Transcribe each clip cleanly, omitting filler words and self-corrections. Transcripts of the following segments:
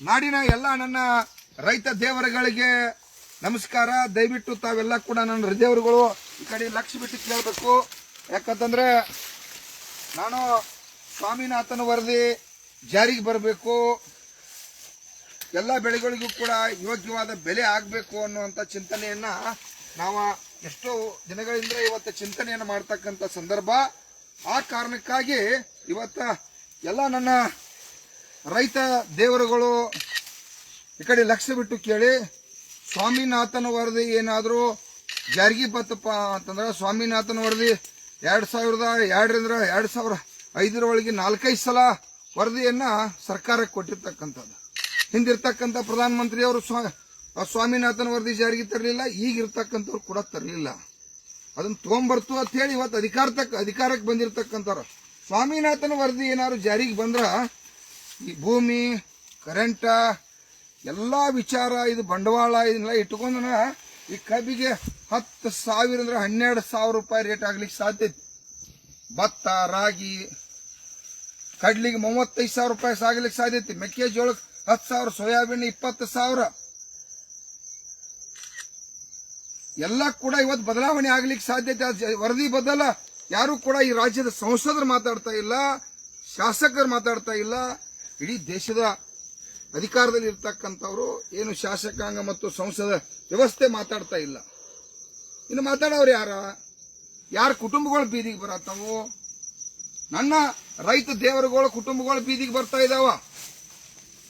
ನಾಡಿನ ಎಲ್ಲ ನನ್ನ ರೈತ ದೇವರುಗಳಿಗೆ ನಮಸ್ಕಾರ. ದಯವಿಟ್ಟು ತಾವೆಲ್ಲ ಕೂಡ ನನ್ನ ಹೃದಯರುಗಳು ಈ ಕಡೆ ಲಕ್ಷ ಬಿಟ್ಟು ಕೇಳಬೇಕು. ಯಾಕಂತಂದ್ರೆ ನಾನು ಸ್ವಾಮಿನಾಥನ್ ವರದಿ ಜಾರಿಗೆ ಬರಬೇಕು, ಎಲ್ಲ ಬೆಳೆಗಳಿಗೂ ಕೂಡ ಯೋಗ್ಯವಾದ ಬೆಲೆ ಆಗಬೇಕು ಅನ್ನುವಂಥ ಚಿಂತನೆಯನ್ನ ನಾವು ಎಷ್ಟೋ ದಿನಗಳಿಂದ ಇವತ್ತು ಚಿಂತನೆಯನ್ನು ಮಾಡ್ತಕ್ಕಂಥ ಸಂದರ್ಭ. ಆ ಕಾರಣಕ್ಕಾಗಿ ಇವತ್ತ ಎಲ್ಲ ನನ್ನ ರೈತ ದೇವರುಗಳು ಈ ಕಡೆ ಲಕ್ಷ ಬಿಟ್ಟು ಕೇಳಿ, ಸ್ವಾಮಿನಾಥನ್ ವರದಿ ಏನಾದರೂ ಜಾರಿಗೆ ಬತ್ತಪ್ಪ ಅಂತಂದ್ರೆ ಸ್ವಾಮಿನಾಥನ್ ವರದಿ 2002ರಿಂದ 2005 ಒಳಗೆ 4-5 ಸಲ ವರದಿಯನ್ನ ಸರ್ಕಾರಕ್ಕೆ ಕೊಟ್ಟಿರ್ತಕ್ಕಂಥದ್ದು. ಹಿಂದಿರ್ತಕ್ಕಂಥ ಪ್ರಧಾನಮಂತ್ರಿಯವರು ಸ್ವಾಮಿನಾಥನ್ ವರದಿ ಜಾರಿಗೆ ತರಲಿಲ್ಲ, ಈಗಿರ್ತಕ್ಕಂಥವ್ರು ಕೂಡ ತರಲಿಲ್ಲ. ಅದನ್ನ ತಗೊಂಬರ್ತು ಅಂತ ಹೇಳಿ ಇವತ್ತು ಅಧಿಕಾರಕ್ಕೆ ಬಂದಿರತಕ್ಕಂಥವ್ರು. ಸ್ವಾಮಿನಾಥನ್ ವರದಿ ಏನಾದ್ರು ಜಾರಿಗೆ ಬಂದ್ರ ಈ ಭೂಮಿ, ಕರೆಂಟ ಎಲ್ಲಾ ವಿಚಾರ, ಇದು ಬಂಡವಾಳ ಇದನ್ನೆಲ್ಲ ಇಟ್ಕೊಂಡ್ರ ಈ ಕಬ್ಬಿಗೆ 10,000 ಅಂದ್ರೆ 12,000 ರೂಪಾಯಿ ರೇಟ್ ಆಗ್ಲಿಕ್ಕೆ ಸಾಧ್ಯತೆ. ಭತ್ತ, ರಾಗಿ, ಕಡ್ಲಿಗೆ 35,000 ರೂಪಾಯಿ ಸಾಗಲಿಕ್ಕೆ ಸಾಧ್ಯತೆ. ಮೆಕ್ಕೆಜೋಳಕ್ಕೆ 10,000, ಸೋಯಾಬೀನ್ 20,000 ಎಲ್ಲ ಕೂಡ ಇವತ್ತು ಬದಲಾವಣೆ ಆಗ್ಲಿಕ್ಕೆ ಸಾಧ್ಯತೆ. ವರದಿ ಬದಲ ಯಾರು ಕೂಡ ಈ ರಾಜ್ಯದ ಸಂಸದರು ಮಾತಾಡ್ತಾ ಇಲ್ಲ, ಶಾಸಕರು ಮಾತಾಡ್ತಾ ಇಲ್ಲ, ಇಡೀ ದೇಶದ ಅಧಿಕಾರದಲ್ಲಿ ಇರ್ತಕ್ಕಂಥವ್ರು ಏನು ಶಾಸಕಾಂಗ ಮತ್ತು ಸಂಸದ ವ್ಯವಸ್ಥೆ ಮಾತಾಡ್ತಾ ಇಲ್ಲ. ಇನ್ನು ಮಾತಾಡೋರು ಯಾರ ಕುಟುಂಬಗಳು ಬೀದಿಗೆ ಬರತ್ತಾವು? ನನ್ನ ರೈತ ದೇವರುಗಳ ಕುಟುಂಬಗಳು ಬೀದಿಗೆ ಬರ್ತಾ ಇದಾವ.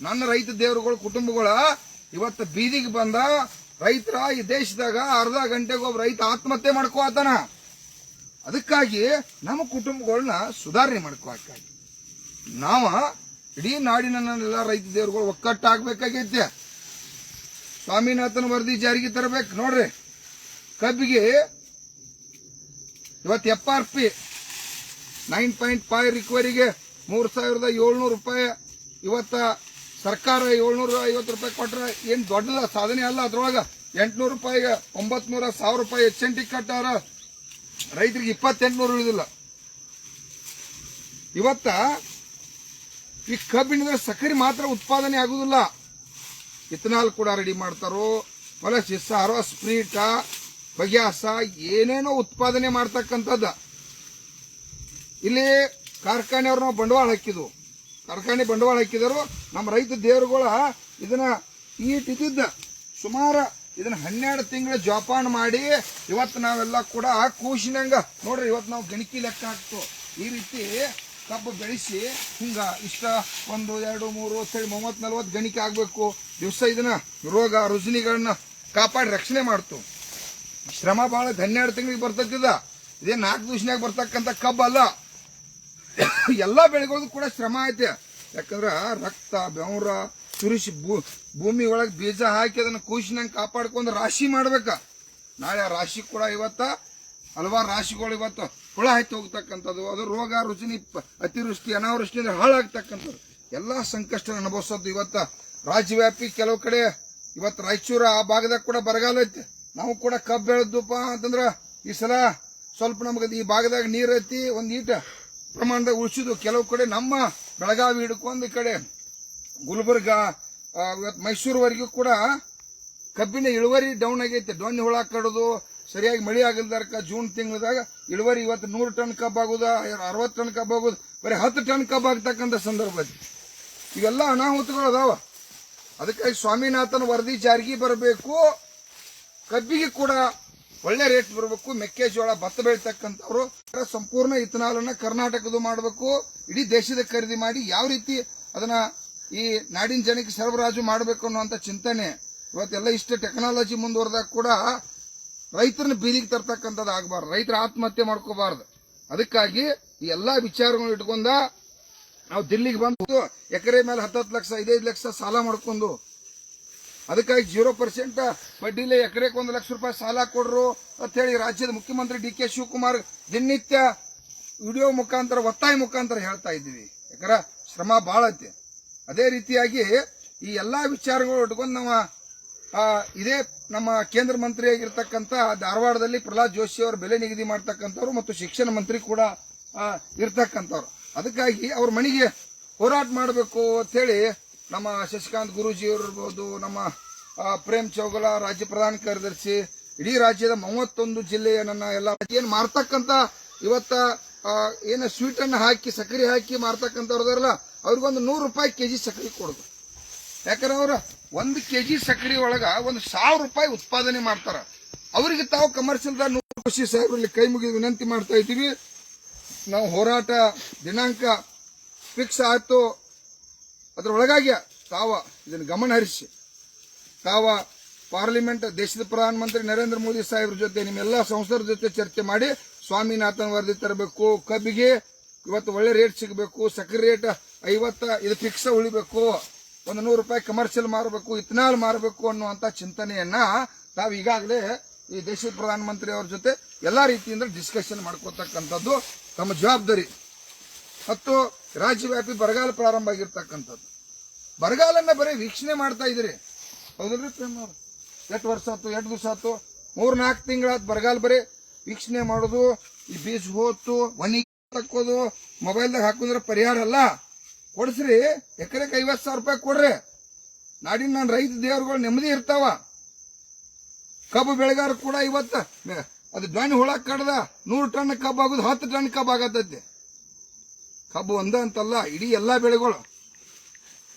ನನ್ನ ರೈತ ದೇವರುಗಳ ಕುಟುಂಬಗಳ ಇವತ್ತು ಬೀದಿಗೆ ಬಂದ ರೈತರ ಈ ದೇಶದಾಗ ಅರ್ಧ ಗಂಟೆಗೆ ಒಬ್ಬ ರೈತ ಆತ್ಮಹತ್ಯೆ ಮಾಡ್ಕೋತಾನ. ಅದಕ್ಕಾಗಿ ನಮ್ಮ ಕುಟುಂಬಗಳನ್ನ ಸುಧಾರಣೆ ಮಾಡ್ಕೋಕ್ಕಾಗಿ ನಾವ ಇಡೀ ನಾಡಿನ ರೈತ ದೇವರುಗಳು ಒಕ್ಕಟ್ಟಾಗಬೇಕಾಗೈತೆ. ಸ್ವಾಮಿನಾಥನ್ ವರದಿ ಜಾರಿಗೆ ತರಬೇಕು. ನೋಡ್ರಿ, ಕಬ್ಬಿಗೆ ಇವತ್ತು FRP 9.5 ರಿಕವರಿಗೆ 3,700 ರೂಪಾಯಿ. ಇವತ್ತ ಸರ್ಕಾರ 750 ರೂಪಾಯಿ ಕೊಟ್ರೆ ಏನ್ ದೊಡ್ಡ ಸಾಧನೆ ಅಲ್ಲ. ಅದ್ರೊಳಗ 800 ರೂಪಾಯಿಗೆ 900, 1,000 ರೂಪಾಯಿ HNT ಕಟ್ಟಾರ. ರೈತರಿಗೆ 2800 ಉಳಿದಿಲ್ಲ. ಇವತ್ತ ಈ ಕಬ್ಬಿನಿಂದ ಸಕ್ಕರೆ ಮಾತ್ರ ಉತ್ಪಾದನೆ ಆಗುದಿಲ್ಲ, ಇಥನಾಲ್ ಕೂಡ ರೆಡಿ ಮಾಡ್ತಾರೋ, ಸಿಸ್ಸಾರ, ಸ್ಪ್ರೀಟ, ಬಗ್ಯಾಸ ಏನೇನೋ ಉತ್ಪಾದನೆ ಮಾಡ್ತಕ್ಕಂಥದ್ದು. ಇಲ್ಲಿ ಕಾರ್ಖಾನೆಯವ್ರು ನಾವು ಬಂಡವಾಳ ಹಾಕಿದ್ವು, ಕಾರ್ಖಾನೆ ಬಂಡವಾಳ ಹಾಕಿದರು. ನಮ್ಮ ರೈತ ದೇವರುಗಳ ಇದನ್ನ ಇಟ್ಟಿದ್ದ ಸುಮಾರು ಇದನ್ನ 12 ತಿಂಗಳ ಜೋಪಾನ ಮಾಡಿ ಇವತ್ತು ನಾವೆಲ್ಲ ಕೂಡ ಕೂಸಿನಂಗ ನೋಡ್ರಿ, ಇವತ್ತು ನಾವು ಗಣಿಕೆ ಲೆಕ್ಕ ಹಾಕ್ತು. ಈ ರೀತಿ ಕಬ್ಬು ಬೆಳೆಸಿ ಹಿಂಗ ಇಷ್ಟ 1, 2, 3 ಅಂತೇಳಿ 30-40 ಗಣಿಕೆ ಆಗ್ಬೇಕು. ದಿವಸ ಇದನ್ನ ರೋಗ ರುಜಿನಿಗಳನ್ನ ಕಾಪಾಡಿ ರಕ್ಷಣೆ ಮಾಡ್ತು. ಶ್ರಮ ಬಹಳ 12 ತಿಂಗಳಿಗೆ ಬರ್ತಕ್ಕಿದ. ಇದೇ 4 ದಿವಸನಾಗ ಬರ್ತಕ್ಕಂಥ ಕಬ್ಬು ಅಲ್ಲ. ಎಲ್ಲಾ ಬೆಳೆಗಳದು ಕೂಡ ಶ್ರಮ ಐತೆ. ಯಾಕಂದ್ರ ರಕ್ತ ಬೆವರ ಸುರಿಸಿ ಭೂಮಿ ಒಳಗೆ ಬೀಜ ಹಾಕಿ ಅದನ್ನ ಕೂಸಿನಂಗೆ ಕಾಪಾಡ್ಕೊಂಡು ರಾಶಿ ಮಾಡ್ಬೇಕ. ನಾಳೆ ಆ ರಾಶಿ ಕೂಡ ಇವತ್ತ ಹಲವಾರು ರಾಶಿಗಳು ಇವತ್ತು ಹುಳ ಹತ್ತಿ ಹೋಗ್ತಕ್ಕಂಥದ್ದು. ಅದು ರೋಗ ರುಚಿನಿ, ಅತಿವೃಷ್ಟಿ, ಅನಾವೃಷ್ಟಿ ಅಂದ್ರೆ ಹಾಳಾಗ್ತಕ್ಕಂಥದ್ದು. ಎಲ್ಲಾ ಸಂಕಷ್ಟ ಅನುಭವಿಸೋದು ಇವತ್ತ ರಾಜ್ಯವ್ಯಾಪಿ. ಕೆಲವು ಕಡೆ ಇವತ್ತು ರಾಯಚೂರು ಆ ಭಾಗದಾಗ ಕೂಡ ಬರಗಾಲ ಐತಿ. ನಾವು ಕೂಡ ಕಬ್ಬು ಬೆಳೆದಪ್ಪ ಅಂತಂದ್ರ ಈ ಸಲ ಸ್ವಲ್ಪ ನಮ್ಗೆ ಈ ಭಾಗದಾಗ ನೀರ್ ಐತಿ, ಒಂದ್ ಈಟ ಪ್ರಮಾಣದಾಗ ಉಳಿಸಿದ್ವು. ಕೆಲವು ಕಡೆ ನಮ್ಮ ಬೆಳಗಾವಿ ಹಿಡ್ಕೊಂಡು ಈ ಕಡೆ ಗುಲ್ಬರ್ಗ, ಇವತ್ತು ಮೈಸೂರುವರೆಗೂ ಕೂಡ ಕಬ್ಬಿನ ಇಳುವರಿ ಡೌನ್ ಆಗೈತೆ. ಡೊಣ್ಣೆ ಹುಳ ಕಡೋದು, ಸರಿಯಾಗಿ ಮಳೆ ಆಗಲ್ದಾರಕ ಜೂನ್ ತಿಂಗಳದಾಗ ಇಳುವರಿ ಇವತ್ತು 100 ಟನ್ ಕಬ್ಬು ಆಗುದ, 60 ಟನ್ ಕಬ್ಬು ಆಗುದು, ಬರೀ 10 ಟನ್ ಕಬ್ಬು ಆಗ್ತಕ್ಕಂಥ ಸಂದರ್ಭ ಐತಿ. ಇವೆಲ್ಲ ಅನಾಹುತಗಳು ಅದಾವ. ಅದಕ್ಕಾಗಿ ಸ್ವಾಮಿನಾಥನ್ ವರದಿ ಜಾರಿಗೆ ಬರಬೇಕು. ಕಬ್ಬಿಗೆ ಕೂಡ ಒಳ್ಳೆ ರೇಟ್ ಬರಬೇಕು. ಮೆಕ್ಕೆಜೋಳ, ಭತ್ತ ಬೆಳೀತಕ್ಕಂಥವ್ರು ಸಂಪೂರ್ಣ ಇಥನಾಲನ್ನ ಕರ್ನಾಟಕದ ಮಾಡಬೇಕು. ಇಡೀ ದೇಶದ ಖರೀದಿ ಮಾಡಿ ಯಾವ ರೀತಿ ಅದನ್ನ ಈ ನಾಡಿನ ಜನಕ್ಕೆ ಸರಬರಾಜು ಮಾಡಬೇಕು ಅನ್ನುವಂಥ ಚಿಂತನೆ. ಇವತ್ತೆಲ್ಲ ಇಷ್ಟು ಟೆಕ್ನಾಲಜಿ ಮುಂದುವರೆದಾಗ ಕೂಡ ರೈತರನ್ನ ಬೀದಿಗೆ ತರ್ತಕ್ಕಂಥದ್ದು ಆಗಬಾರ್ದು, ರೈತರ ಆತ್ಮಹತ್ಯೆ ಮಾಡ್ಕೋಬಾರ್ದು. ಅದಕ್ಕಾಗಿ ಈ ಎಲ್ಲಾ ವಿಚಾರಗಳು ಇಟ್ಕೊಂಡ ನಾವು ದಿಲ್ಲಿಗೆ ಬಂದು ಎಕರೆ ಮೇಲೆ 10 ಲಕ್ಷ 15 ಲಕ್ಷ ಸಾಲ ಮಾಡ್ಕೊಂಡು, ಅದಕ್ಕಾಗಿ 0% ಬಡ್ಡಿಲೆ ಎಕರೆಗೆ 1 ಲಕ್ಷ ರೂಪಾಯಿ ಸಾಲ ಕೊಡ್ರು ಅಂತ ಹೇಳಿ ರಾಜ್ಯದ ಮುಖ್ಯಮಂತ್ರಿ DK ಶಿವಕುಮಾರ್ ದಿನನಿತ್ಯ ವಿಡಿಯೋ ಮುಖಾಂತರ, ಒತ್ತಾಯ ಮುಖಾಂತರ ಹೇಳ್ತಾ ಇದ್ದೀವಿ. ಯಾಕಂದ್ರೆ ಶ್ರಮ ಬಹಳ ಐತಿ. ಅದೇ ರೀತಿಯಾಗಿ ಈ ಎಲ್ಲಾ ವಿಚಾರಗಳು ಇಟ್ಕೊಂಡು ನಾವು ಇದೇ ನಮ್ಮ ಕೇಂದ್ರ ಮಂತ್ರಿ ಆಗಿರ್ತಕ್ಕಂಥ ಧಾರವಾಡದಲ್ಲಿ ಪ್ರಹ್ಲಾದ್ ಜೋಶಿ ಅವರು ಬೆಲೆ ನಿಗದಿ ಮಾಡ್ತಕ್ಕಂಥವ್ರು ಮತ್ತು ಶಿಕ್ಷಣ ಮಂತ್ರಿ ಕೂಡ ಇರ್ತಕ್ಕಂಥವ್ರು. ಅದಕ್ಕಾಗಿ ಅವ್ರ ಮನೆಗೆ ಹೋರಾಟ ಮಾಡಬೇಕು ಅಂತ ಹೇಳಿ ನಮ್ಮ ಶಶಿಕಾಂತ್ ಗುರೂಜಿಯವರು ಇರ್ಬೋದು, ನಮ್ಮ ಪ್ರೇಮ್ ಚೌಗಲ ರಾಜ್ಯ ಪ್ರಧಾನ ಕಾರ್ಯದರ್ಶಿ, ಇಡೀ ರಾಜ್ಯದ 31 ಜಿಲ್ಲೆಯ ನನ್ನ ಎಲ್ಲ ಏನು ಮಾರ್ತಕ್ಕಂಥ ಇವತ್ತ ಏನು ಸ್ವೀಟ್ ಅನ್ನು ಹಾಕಿ ಸಕ್ಕರೆ ಹಾಕಿ ಮಾರ್ತಕ್ಕಂಥವ್ರದಾರಲ್ಲ ಅವ್ರಿಗೊಂದು 100 ರೂಪಾಯಿ ಕೆಜಿ ಸಕ್ಕರೆ ಕೊಡೋದು. ಯಾಕಂದ್ರೆ ಅವ್ರ 1 ಕೆಜಿ ಸಕ್ಕರೆ ಒಳಗ 1,000 ರೂಪಾಯಿ ಉತ್ಪಾದನೆ ಮಾಡ್ತಾರ. ಅವರಿಗೆ ತಾವು ಕಮರ್ಷಿಯಲ್ದಾಗ 100 ಖುಷಿ ಸಾಹೇಬ್ರಲ್ಲಿ ಕೈ ಮುಗಿದು ವಿನಂತಿ ಮಾಡ್ತಾ ಇದ್ದೀವಿ. ನಾವು ಹೋರಾಟ ದಿನಾಂಕ ಫಿಕ್ಸ್ ಆಯ್ತು, ಅದರೊಳಗಾಗಿ ತಾವ ಇದನ್ನು ಗಮನ ಹರಿಸಿ ತಾವ ಪಾರ್ಲಿಮೆಂಟ್ ದೇಶದ ಪ್ರಧಾನಮಂತ್ರಿ ನರೇಂದ್ರ ಮೋದಿ ಸಾಹೇಬ್ರ ಜೊತೆ ನಿಮ್ಮೆಲ್ಲ ಸಂಸದರ ಜೊತೆ ಚರ್ಚೆ ಮಾಡಿ ಸ್ವಾಮಿನಾಥನ್ ವರದಿ ತರಬೇಕು. ಕಬ್ಬಿಗೆ ಇವತ್ತು ಒಳ್ಳೆ ರೇಟ್ ಸಿಗಬೇಕು, ಸಕ್ಕರೆ ರೇಟ್ 50 ಇದು ಫಿಕ್ಸ್ ಉಳಿಬೇಕು, 100 ರೂಪಾಯಿ ಕಮರ್ಷಿಯಲ್ ಮಾರಬೇಕು, ಇಥನಾಲ್ ಮಾರಬೇಕು ಅನ್ನುವಂತ ಚಿಂತನೆಯನ್ನ ತಾವು ಈಗಾಗಲೇ ಈ ದೇಶದ ಪ್ರಧಾನಮಂತ್ರಿ ಅವರ ಜೊತೆ ಎಲ್ಲಾ ರೀತಿಯಿಂದ ಡಿಸ್ಕಷನ್ ಮಾಡ್ಕೋತಕ್ಕಂಥದ್ದು ತಮ್ಮ ಜವಾಬ್ದಾರಿ. ಮತ್ತು ರಾಜ್ಯವ್ಯಾಪಿ ಬರಗಾಲ ಪ್ರಾರಂಭ ಆಗಿರ್ತಕ್ಕಂಥದ್ದು. ಬರಗಾಲನ್ನ ಬರೀ ವೀಕ್ಷಣೆ ಮಾಡ್ತಾ ಇದ್ರಿ, ಹೌದಲ್ರಿ ಪ್ರೇಮ್ ಅವ್ರು? ಎಷ್ಟು ವರ್ಷ ಆಯ್ತು, 2 ದಿವಸ ಆಯ್ತು, 3-4 ತಿಂಗಳಾಯ್ತು ಬರಗಾಲ ಬರೀ ವೀಕ್ಷಣೆ ಮಾಡೋದು, ಈ ಬೀಜ ಹೋತು ಒಣಗಿ ತಕ್ಕೋದು, ಮೊಬೈಲ್ದಾಗ ಹಾಕಿದ್ರೆ ಪರಿಹಾರ ಅಲ್ಲ. ಕೊಡ್ಸ್ರಿ, ಎಕರೆಗೆ 50,000 ರೂಪಾಯಿ ಕೊಡ್ರಿ. ನಾಡಿನ ನನ್ನ ರೈತ ದೇವರುಗಳು ನೆಮ್ಮದಿ ಇರ್ತಾವ. ಕಬ್ಬು ಬೆಳೆಗಾರ ಕೂಡ ಇವತ್ತು ಅದು ಡ್ವಾಣಿ ಹುಳ ಕಡ್ದ 100 ಟನ್ ಕಬ್ಬು ಆಗುದು 10 ಟನ್ ಕಬ್ಬು ಆಗತ್ತೈತಿ. ಕಬ್ಬು ಒಂದ ಅಂತಲ್ಲ, ಇಡೀ ಎಲ್ಲಾ ಬೆಳೆಗಳು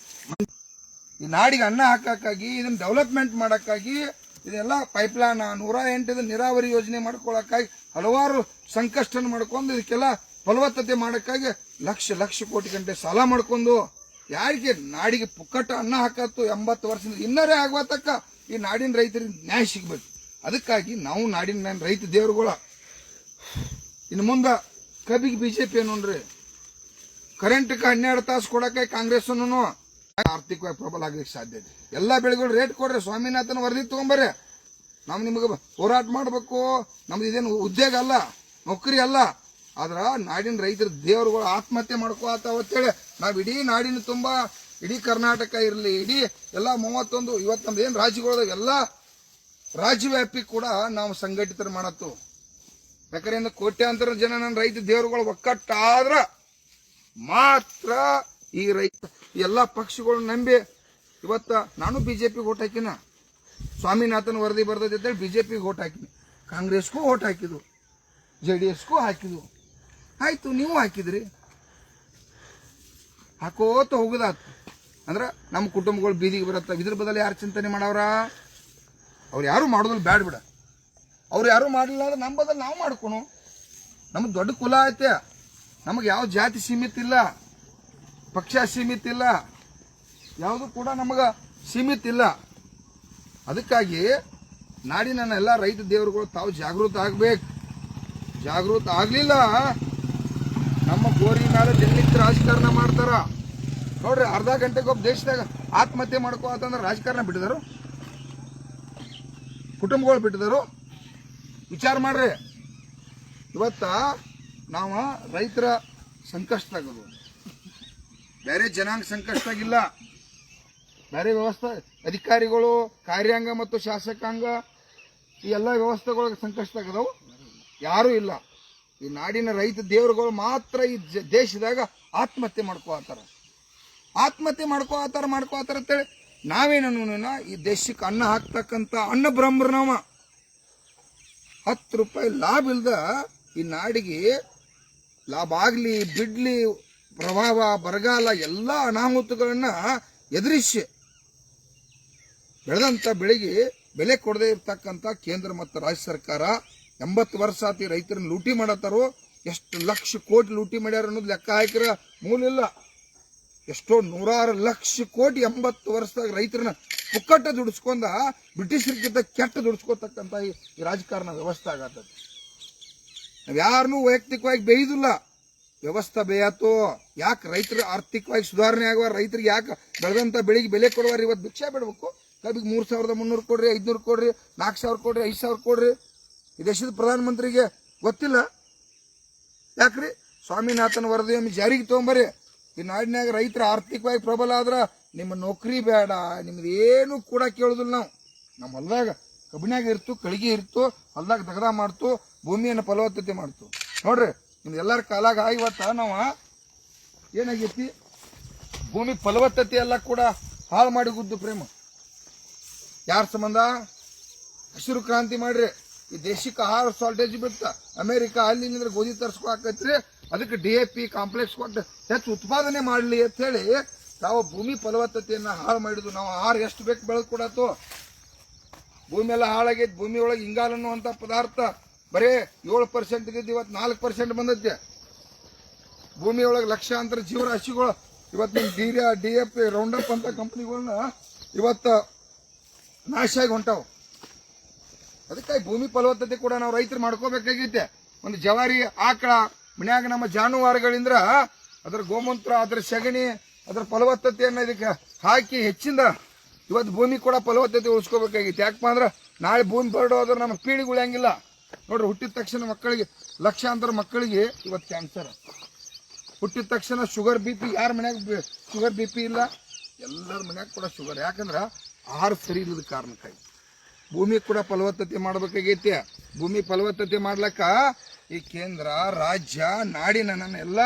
ಈ ನಾಡಿಗೆ ಅನ್ನ ಹಾಕಕ್ಕಾಗಿ, ಇದನ್ನ ಡೆವಲಪ್ಮೆಂಟ್ ಮಾಡಕ್ಕಾಗಿ, ಇದೆಲ್ಲ ಪೈಪ್ಲೈನ್ 108 ನೀರಾವರಿ ಯೋಜನೆ ಮಾಡ್ಕೊಳಕ್ಕಾಗಿ ಹಲವಾರು ಸಂಕಷ್ಟ ಮಾಡ್ಕೊಂಡು ಇದಕ್ಕೆಲ್ಲ ಫಲವತ್ತತೆ ಮಾಡಕ್ಕಾಗಿ ಲಕ್ಷ ಕೋಟಿ ಗಂಟೆ ಸಾಲ ಮಾಡ್ಕೊಂಡು ಯಾರಿಗೆ ನಾಡಿಗೆ ಪುಕ್ಕಟ್ಟ ಅನ್ನ ಹಾಕತ್ತು 80 ವರ್ಷದಿಂದ ಇನ್ನರೇ ಆಗುವತಕ್ಕ ಈ ನಾಡಿನ ರೈತರಿಗೆ ನ್ಯಾಯ ಸಿಗ್ಬೇಕು. ಅದಕ್ಕಾಗಿ ನಾವು ನಾಡಿನ ರೈತ ದೇವರುಗಳ ಇನ್ನು ಮುಂದೆ ಕಬ್ಬಿಗೆ ಬಿಜೆಪಿ ಏನೋನ್ರಿ ಕರೆಂಟ್ಗೆ 12 ತಾಸು ಕೊಡಕ್ಕೆ ಕಾಂಗ್ರೆಸ್ ಆರ್ಥಿಕವಾಗಿ ಪ್ರಬಲ ಆಗ್ಲಿಕ್ಕೆ ಸಾಧ್ಯತೆ. ಎಲ್ಲಾ ಬೆಳೆಗಳು ರೇಟ್ ಕೊಡ್ರಿ, ಸ್ವಾಮಿನಾಥನ್ ವರದಿ ತಗೊಂಬರ್ರಿ. ನಾವು ನಿಮಗೆ ಹೋರಾಟ ಮಾಡಬೇಕು. ನಮ್ದು ಇದೇನು ಉದ್ಯೋಗ ಅಲ್ಲ, ನೌಕರಿ ಅಲ್ಲ. ಆದ್ರ ನಾಡಿನ ರೈತರ ದೇವರುಗಳು ಆತ್ಮಹತ್ಯೆ ಮಾಡ್ಕೋತಾವ ಅಂತೇಳಿ ನಾವ್ ಇಡೀ ನಾಡಿನ ತುಂಬಾ ಇಡೀ ಕರ್ನಾಟಕ ಇರಲಿ, ಇಡೀ ಎಲ್ಲಾ 31 ಇವತ್ತು ನಮ್ದು ಏನ್ ರಾಜ್ಯಗಳದಾಗ ಎಲ್ಲಾ ರಾಜ್ಯವ್ಯಾಪಿ ಕೂಡ ನಾವು ಸಂಘಟಿತರ ಮಾಡತ್ತು. ಯಾಕಂದ್ರೆ ಕೋಟ್ಯಾಂತರ ಜನ ನನ್ನ ರೈತ ದೇವರುಗಳು ಒಕ್ಕಟ್ಟಾದ್ರ ಮಾತ್ರ ಈ ರೈತ ಎಲ್ಲಾ ಪಕ್ಷಗಳು ನಂಬಿ ಇವತ್ತ ನಾನು ಬಿಜೆಪಿಗೆ ಓಟ್ ಹಾಕಿನ, ಸ್ವಾಮಿನಾಥನ್ ವರದಿ ಬರ್ತದೆ ಬಿಜೆಪಿಗೆ ಓಟ್ ಹಾಕಿನಿ, ಕಾಂಗ್ರೆಸ್ಗೂ ಓಟ್ ಹಾಕಿದ್ವು, JDSಗೂ ಹಾಕಿದ್ವು. ಆಯ್ತು, ನೀವು ಹಾಕಿದ್ರಿ, ಹಾಕೋತ ಹೋಗುದಾತು. ಅಂದ್ರ ನಮ್ಮ ಕುಟುಂಬಗಳು ಬೀದಿಗೆ ಬರತ್ತ. ಇದ್ರ ಬದಲು ಯಾರು ಚಿಂತನೆ ಮಾಡವ್ರ? ಅವ್ರು ಯಾರು ಮಾಡೋದಿಲ್ಲ, ಬ್ಯಾಡ್ ಬಿಡ. ಅವ್ರು ಯಾರು ಮಾಡಲಿಲ್ಲ ಅಂದ್ರೆ ನಮ್ಮ ಬದಲು ನಾವು ಮಾಡ್ಕೊನು. ನಮ್ಗೆ ದೊಡ್ಡ ಕುಲ ಐತೆ, ನಮಗೆ ಯಾವ ಜಾತಿ ಸೀಮಿತ ಇಲ್ಲ, ಪಕ್ಷ ಸೀಮಿತ ಇಲ್ಲ, ಯಾವುದು ಕೂಡ ನಮಗ ಸೀಮಿತ ಇಲ್ಲ. ಅದಕ್ಕಾಗಿ ನಾಡಿನ ಎಲ್ಲ ರೈತ ದೇವರುಗಳು ತಾವು ಜಾಗೃತ ಆಗ್ಬೇಕು. ಜಾಗೃತ ಆಗ್ಲಿಲ್ಲ ನಮ್ಮ ಗೋರಿ ಮೇಲೆ ದಿನನಿತ್ಯ ರಾಜಕಾರಣ ಮಾಡ್ತಾರ ನೋಡ್ರಿ. ಅರ್ಧ ಗಂಟೆಗೊಬ್ಬ ದೇಶದಾಗ ಆತ್ಮಹತ್ಯೆ ಮಾಡ್ಕೋ ಅಂತಂದ್ರೆ ರಾಜಕಾರಣ ಬಿಟ್ಟಿದಾರು, ಕುಟುಂಬಗಳು ಬಿಟ್ಟಿದಾರು. ವಿಚಾರ ಮಾಡ್ರಿ. ಇವತ್ತ ನಾವು ರೈತರ ಸಂಕಷ್ಟ ಆಗೋದು, ಬೇರೆ ಜನಾಂಗ ಸಂಕಷ್ಟ ಆಗಿಲ್ಲ. ಬೇರೆ ವ್ಯವಸ್ಥೆ ಅಧಿಕಾರಿಗಳು, ಕಾರ್ಯಾಂಗ ಮತ್ತು ಶಾಸಕಾಂಗ ಈ ಎಲ್ಲ ವ್ಯವಸ್ಥೆಗಳಿಗೆ ಸಂಕಷ್ಟ ಆಗದವು ಯಾರೂ ಇಲ್ಲ. ಈ ನಾಡಿನ ರೈತ ದೇವರುಗಳು ಮಾತ್ರ ಈ ದೇಶದಾಗ ಆತ್ಮಹತ್ಯೆ ಮಾಡ್ಕೋತಾರ ಅಂತೇಳಿ ನಾವೇನ ಈ ದೇಶಕ್ಕೆ ಅನ್ನ ಹಾಕ್ತಕ್ಕಂಥ ಅನ್ನ ಬ್ರಹ್ಮರು ನಾವ 10 ರೂಪಾಯಿ ಲಾಭ ಇಲ್ದ ಈ ನಾಡಿಗೆ ಲಾಭ ಆಗ್ಲಿ ಬಿಡ್ಲಿ, ಪ್ರಭಾವ ಬರಗಾಲ ಎಲ್ಲ ಅನಾಹುತಗಳನ್ನ ಎದುರಿಸಿ ಬೆಳೆದಂತ ಬೆಳೆಗೆ ಬೆಲೆ ಕೊಡದೇ ಇರ್ತಕ್ಕಂಥ ಕೇಂದ್ರ ಮತ್ತು ರಾಜ್ಯ ಸರ್ಕಾರ 80 ವರ್ಷ ಆತಿ ರೈತರನ್ನ ಲೂಟಿ ಮಾಡತ್ತಾರೋ. ಎಷ್ಟು ಲಕ್ಷ ಕೋಟಿ ಲೂಟಿ ಮಾಡ್ಯಾರ ಅನ್ನೋದು ಲೆಕ್ಕ ಹಾಕಿರ ಮೂಲ ಇಲ್ಲ. ಎಷ್ಟೋ 100 ಲಕ್ಷ ಕೋಟಿ 80 ವರ್ಷದಾಗ ರೈತರನ್ನ ಪುಕ್ಕಟ್ಟ ದುಡಿಸ್ಕೊಂಡ ಬ್ರಿಟಿಷರಿಗಿಂತ ಕೆಟ್ಟ ದುಡಿಸ್ಕೋತಕ್ಕಂಥ ಈ ರಾಜಕಾರಣ ವ್ಯವಸ್ಥೆ ಆಗತ್ತದ. ನಾವ್ ಯಾರನ್ನೂ ವೈಯಕ್ತಿಕವಾಗಿ ಬೇಯುದಿಲ್ಲ, ವ್ಯವಸ್ಥೆ ಬೇಯತ್ತೋ. ಯಾಕೆ ರೈತರು ಆರ್ಥಿಕವಾಗಿ ಸುಧಾರಣೆ ಆಗುವ, ರೈತರಿಗೆ ಯಾಕೆ ಬೆಳೆದಂತ ಬೆಳೆಗೆ ಬೆಲೆ ಕೊಡುವಾರ? ಇವತ್ತು ಭಿಕ್ಷೆ ಬಿಡ್ಬೇಕು, ಕಬ್ಬಿಗೆ 3,300 ಕೊಡ್ರಿ, 500 ಕೊಡ್ರಿ, 4,000 ಕೊಡ್ರಿ, 5,000 ಕೊಡ್ರಿ. ಈ ದೇಶದ ಪ್ರಧಾನಮಂತ್ರಿಗೆ ಗೊತ್ತಿಲ್ಲ ಯಾಕ್ರಿ? ಸ್ವಾಮಿನಾಥನ್ ವರದಿಯನ್ನು ಜಾರಿಗೆ ತಗೊಂಬರ್ರಿ. ಈ ನಾಡಿನಾಗ ರೈತರ ಆರ್ಥಿಕವಾಗಿ ಪ್ರಬಲ ಆದ್ರ ನಿಮ್ಮ ನೌಕರಿ ಬೇಡ, ನಿಮ್ದು ಏನು ಕೂಡ ಕೇಳುದಿಲ್ಲ. ನಾವು ನಮ್ಮ ಹೊಲದಾಗ ಕಬ್ಬಿನಾಗ ಇರ್ತು, ಕಳಿಗೆ ಇರ್ತು, ಹೊಲದಾಗ ದಗದ ಮಾಡ್ತು, ಭೂಮಿಯನ್ನು ಫಲವತ್ತತೆ ಮಾಡ್ತು. ನೋಡ್ರಿ ನಿಮ್ದು ಎಲ್ಲರ ಕಾಲಾಗ ಇವತ್ತ ನಾವ ಏನಾಗೈತಿ, ಭೂಮಿ ಫಲವತ್ತತೆ ಎಲ್ಲ ಕೂಡ ಹಾಳು ಮಾಡಿ ಗುದ್ದು ಪ್ರೇಮ ಯಾರ ಸಂಬಂಧ? ಹಸಿರು ಕ್ರಾಂತಿ ಮಾಡ್ರಿ, ಈ ದೇಶಕ್ಕೆ ಆಹಾರ ಶಾರ್ಟೇಜ್ ಬಿತ್ತ, ಅಮೆರಿಕ ಅಲ್ಲಿಂದ ಗೋಧಿ ತರಿಸ್ಕೊಳಕೈತ್ರಿ, ಅದಕ್ಕೆ DAP ಕಾಂಪ್ಲೆಕ್ಸ್ ಕೊಟ್ಟು ಹೆಚ್ಚು ಉತ್ಪಾದನೆ ಮಾಡಲಿ ಅಂತ ಹೇಳಿ ನಾವು ಭೂಮಿ ಫಲವತ್ತತೆಯನ್ನ ಹಾಳು ಮಾಡಿದ್ವು. ನಾವು ಆಹಾರ ಎಷ್ಟು ಬೇಕು ಬೆಳೆದು ಕೊಡತ್ತು, ಭೂಮಿ ಎಲ್ಲ ಹಾಳಾಗೈತಿ. ಭೂಮಿ ಒಳಗೆ ಇಂಗಾಲ ಅನ್ನುವಂಥ ಪದಾರ್ಥ ಬರೀ 7% ಇದ್ದಿದ್ದು ಇವತ್ತು 4% ಬಂದೈತೆ. ಭೂಮಿ ಒಳಗೆ ಲಕ್ಷಾಂತರ ಜೀವರಾಶಿಗಳು ಇವತ್ತು DAP ರೌಂಡಪ್ ಅಂತ ಕಂಪನಿಗಳನ್ನ ಇವತ್ತು ನಾಶ ಆಗಿ ಹೊಂಟಾವು. ಅದಕ್ಕಾಗಿ ಭೂಮಿ ಫಲವತ್ತತೆ ಕೂಡ ನಾವು ರೈತರು ಮಾಡ್ಕೋಬೇಕಾಗೈತೆ. ಒಂದು ಜವಾರಿ ಆಕಳ ಮನ್ಯಾಗ ನಮ್ಮ ಜಾನುವಾರುಗಳಿಂದ ಅದರ ಗೋಮೂತ್ರ, ಅದರ ಸಗಣಿ, ಅದರ ಫಲವತ್ತತೆಯನ್ನು ಇದಕ್ಕೆ ಹಾಕಿ ಹೆಚ್ಚಿಂದ ಇವತ್ತು ಭೂಮಿ ಕೂಡ ಫಲವತ್ತತೆ ಉಳಿಸ್ಕೋಬೇಕಾಗಿತ್ತು. ಯಾಕಪ್ಪ ಅಂದ್ರೆ ನಾಳೆ ಭೂಮಿ ಬರಡೋದ್ರೆ ನಮ್ಮ ಪೀಳಿಗೆ ಉಳಿಯಂಗಿಲ್ಲ. ನೋಡ್ರಿ, ಹುಟ್ಟಿದ ತಕ್ಷಣ ಮಕ್ಕಳಿಗೆ ಲಕ್ಷಾಂತರ ಮಕ್ಕಳಿಗೆ ಇವತ್ತು ಕ್ಯಾನ್ಸರ್, ಹುಟ್ಟಿದ ತಕ್ಷಣ ಶುಗರ್ BP. ಯಾರ ಮನ್ಯಾಗ ಶುಗರ್ BP ಇಲ್ಲ? ಎಲ್ಲರ ಮನ್ಯಾಗ ಕೂಡ ಶುಗರ್. ಯಾಕಂದ್ರೆ ಆಹಾರ ಸರಿ ಇಲ್ಲದ ಕಾರಣಕ್ಕಾಗಿ. ಭೂಮಿ ಕೂಡ ಫಲವತ್ತತೆ ಮಾಡಬೇಕಾಗೈತಿ. ಭೂಮಿ ಫಲವತ್ತತೆ ಮಾಡ್ಲಕ್ಕ ಈ ಕೇಂದ್ರ, ರಾಜ್ಯ, ನಾಡಿನ ನನ್ನ ಎಲ್ಲ